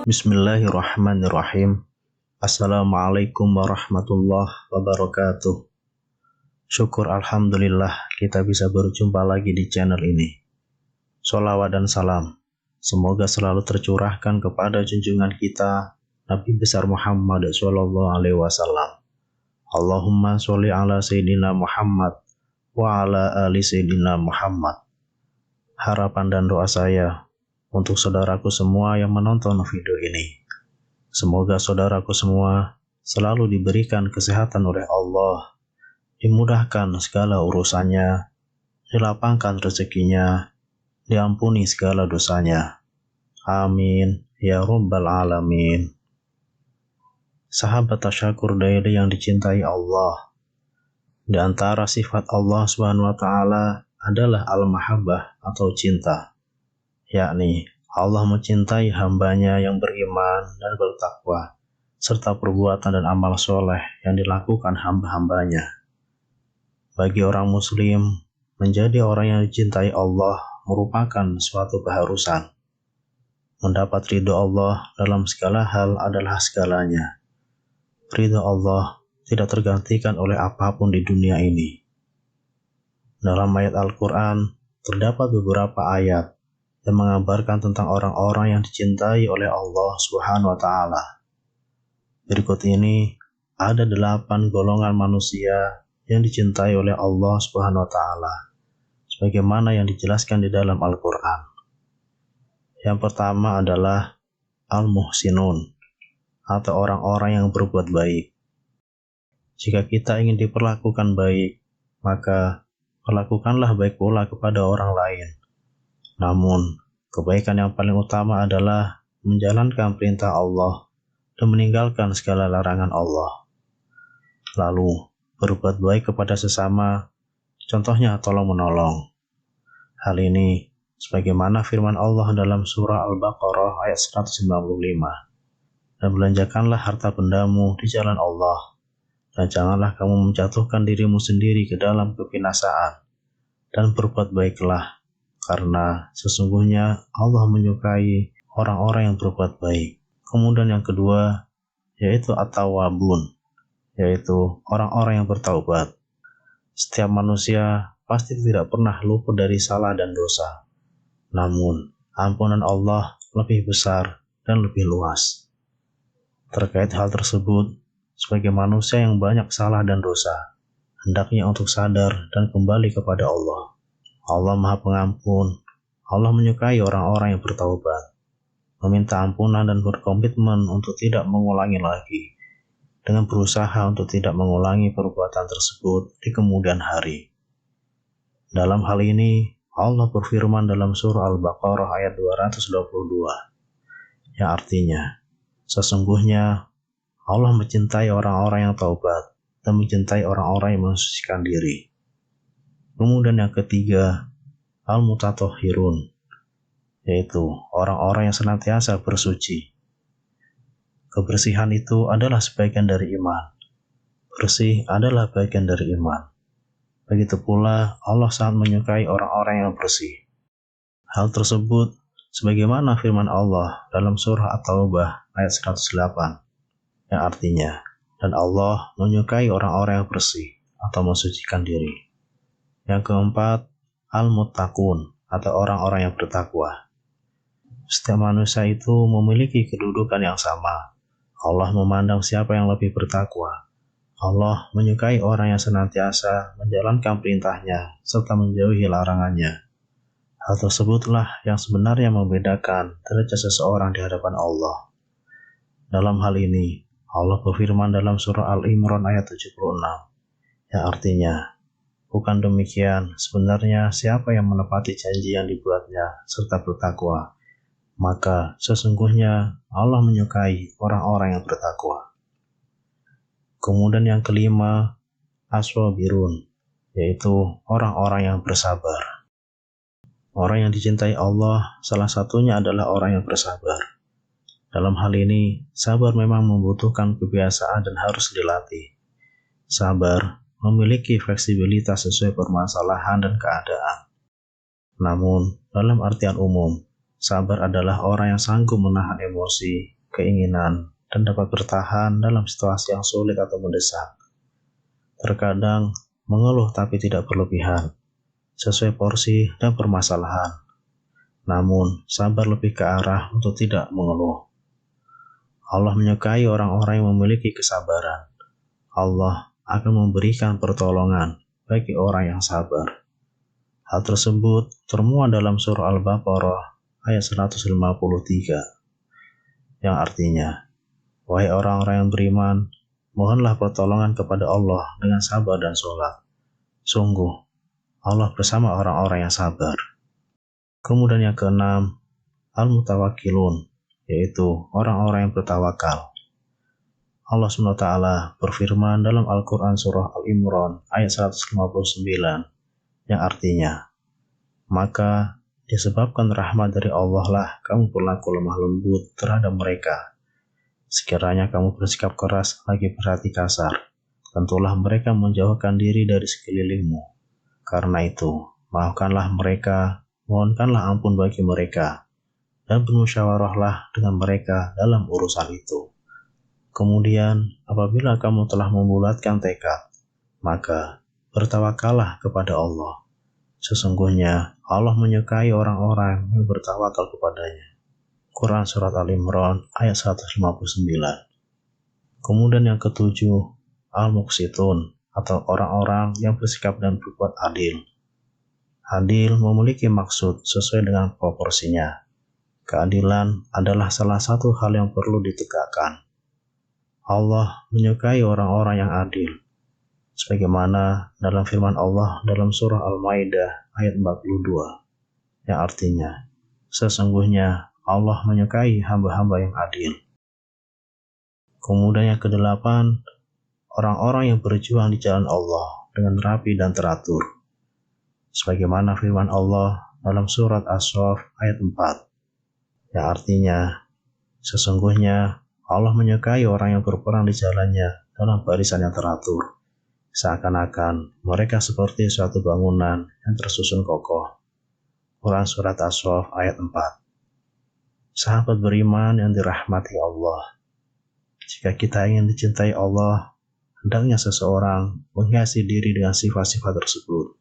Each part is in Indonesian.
Bismillahirrahmanirrahim. Assalamualaikum warahmatullahi wabarakatuh. Syukur alhamdulillah kita bisa berjumpa lagi di channel ini. Sholawat dan salam semoga selalu tercurahkan kepada junjungan kita Nabi besar Muhammad sallallahu alaihi wasallam. Allahumma sholli ala sayyidina Muhammad wa ala ali sayyidina Muhammad. Harapan dan doa saya untuk saudaraku semua yang menonton video ini, semoga saudaraku semua selalu diberikan kesehatan oleh Allah, dimudahkan segala urusannya, dilapangkan rezekinya, diampuni segala dosanya. Amin ya rabbal alamin. Sahabat tasyakur daily yang dicintai Allah, di antara sifat Allah Subhanahu wa taala adalah al-mahabbah atau cinta, yakni Allah mencintai hambanya yang beriman dan bertakwa, serta perbuatan dan amal soleh yang dilakukan hamba-hambanya. Bagi orang muslim, menjadi orang yang dicintai Allah merupakan suatu keharusan. Mendapat ridho Allah dalam segala hal adalah segalanya. Ridho Allah tidak tergantikan oleh apapun di dunia ini. Dalam ayat Al-Quran, terdapat beberapa ayat yang mengabarkan tentang orang-orang yang dicintai oleh Allah Subhanahu wa taala. Berikut ini ada 8 golongan manusia yang dicintai oleh Allah Subhanahu wa taala, sebagaimana yang dijelaskan di dalam Al-Qur'an. Yang pertama adalah al-muhsinun, atau orang-orang yang berbuat baik. Jika kita ingin diperlakukan baik, maka perlakukanlah baik pula kepada orang lain. Namun, kebaikan yang paling utama adalah menjalankan perintah Allah dan meninggalkan segala larangan Allah. Lalu, berbuat baik kepada sesama, contohnya tolong-menolong. Hal ini, sebagaimana firman Allah dalam surah Al-Baqarah ayat 195. Dan belanjakanlah harta bendamu di jalan Allah, dan janganlah kamu menjatuhkan dirimu sendiri ke dalam kebinasaan, dan berbuat baiklah, karena sesungguhnya Allah menyukai orang-orang yang berbuat baik. Kemudian yang kedua, yaitu at-tawwabun, yaitu orang-orang yang bertaubat. Setiap manusia pasti tidak pernah luput dari salah dan dosa. Namun, ampunan Allah lebih besar dan lebih luas. Terkait hal tersebut, sebagai manusia yang banyak salah dan dosa, hendaknya untuk sadar dan kembali kepada Allah. Allah Maha Pengampun. Allah menyukai orang-orang yang bertaubat, meminta ampunan dan berkomitmen untuk tidak mengulangi lagi, dengan berusaha untuk tidak mengulangi perbuatan tersebut di kemudian hari. Dalam hal ini, Allah berfirman dalam surah Al-Baqarah ayat 222, yang artinya, sesungguhnya Allah mencintai orang-orang yang taubat dan mencintai orang-orang yang mensucikan diri. Kemudian yang ketiga, al-mutatahhirun, yaitu orang-orang yang senantiasa bersuci. Kebersihan itu adalah sebagian dari iman. Bersih adalah bagian dari iman. Begitu pula Allah sangat menyukai orang-orang yang bersih. Hal tersebut sebagaimana firman Allah dalam surah At-Taubah ayat 108, yang artinya, dan Allah menyukai orang-orang yang bersih atau mensucikan diri. Yang keempat, al-muttaqun, atau orang-orang yang bertakwa. Setiap manusia itu memiliki kedudukan yang sama. Allah memandang siapa yang lebih bertakwa. Allah menyukai orang yang senantiasa menjalankan perintahnya serta menjauhi larangannya. Hal tersebutlah yang sebenarnya membedakan derajat seseorang di hadapan Allah. Dalam hal ini, Allah berfirman dalam surah Al-Imran ayat 76, yang artinya, bukan demikian, sebenarnya siapa yang menepati janji yang dibuatnya serta bertakwa, maka sesungguhnya Allah menyukai orang-orang yang bertakwa. Kemudian yang kelima, as-sabirun, yaitu orang-orang yang bersabar. Orang yang dicintai Allah salah satunya adalah orang yang bersabar. Dalam hal ini, sabar memang membutuhkan kebiasaan dan harus dilatih. Sabar memiliki fleksibilitas sesuai permasalahan dan keadaan. Namun, dalam artian umum, sabar adalah orang yang sanggup menahan emosi, keinginan, dan dapat bertahan dalam situasi yang sulit atau mendesak. Terkadang, mengeluh tapi tidak berlebihan, sesuai porsi dan permasalahan. Namun, sabar lebih ke arah untuk tidak mengeluh. Allah menyukai orang-orang yang memiliki kesabaran. Allah akan memberikan pertolongan bagi orang yang sabar. Hal tersebut termuat dalam surah Al-Baqarah ayat 153, yang artinya, wahai orang-orang yang beriman, mohonlah pertolongan kepada Allah dengan sabar dan sholat. Sungguh, Allah bersama orang-orang yang sabar. Kemudian yang keenam, Al-Mutawakkilun, yaitu orang-orang yang bertawakal. Allah SWT berfirman dalam Al-Quran surah Al-Imran ayat 159 yang artinya, maka disebabkan rahmat dari Allah lah kamu berlaku lemah lembut terhadap mereka. Sekiranya kamu bersikap keras lagi berhati kasar, tentulah mereka menjauhkan diri dari sekelilingmu. Karena itu, maafkanlah mereka, mohonkanlah ampun bagi mereka, dan bermusyawarahlah dengan mereka dalam urusan itu. Kemudian, apabila kamu telah membulatkan tekad, maka bertawakallah kepada Allah. Sesungguhnya Allah menyukai orang-orang yang bertawakal kepadanya. Quran Surat Al-Imran ayat 159. Kemudian yang ketujuh, Al-Muqsitun, atau orang-orang yang bersikap dan berbuat adil. Adil memiliki maksud sesuai dengan proporsinya. Keadilan adalah salah satu hal yang perlu ditegakkan. Allah menyukai orang-orang yang adil. Sebagaimana dalam firman Allah dalam surah Al-Maidah ayat 42, yang artinya, sesungguhnya Allah menyukai hamba-hamba yang adil. Kemudian yang kedelapan, orang-orang yang berjuang di jalan Allah dengan rapi dan teratur. Sebagaimana firman Allah dalam surat As-Saff ayat 4, yang artinya, sesungguhnya Allah menyukai orang yang berperang di jalannya dalam barisan yang teratur, seakan-akan mereka seperti suatu bangunan yang tersusun kokoh. Quran Surat As-Saff ayat 4. Sahabat beriman yang dirahmati Allah, jika kita ingin dicintai Allah, hendaknya seseorang menghiasi diri dengan sifat-sifat tersebut.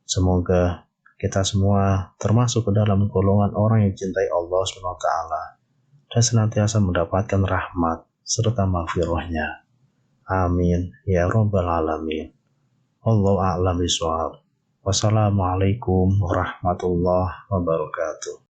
Semoga kita semua termasuk ke dalam golongan orang yang dicintai Allah SWT dan senantiasa mendapatkan rahmat serta maghfirahnya. Amin ya rabbal alamin. Wallahu a'lam bishawab. Wassalamualaikum warahmatullahi wabarakatuh.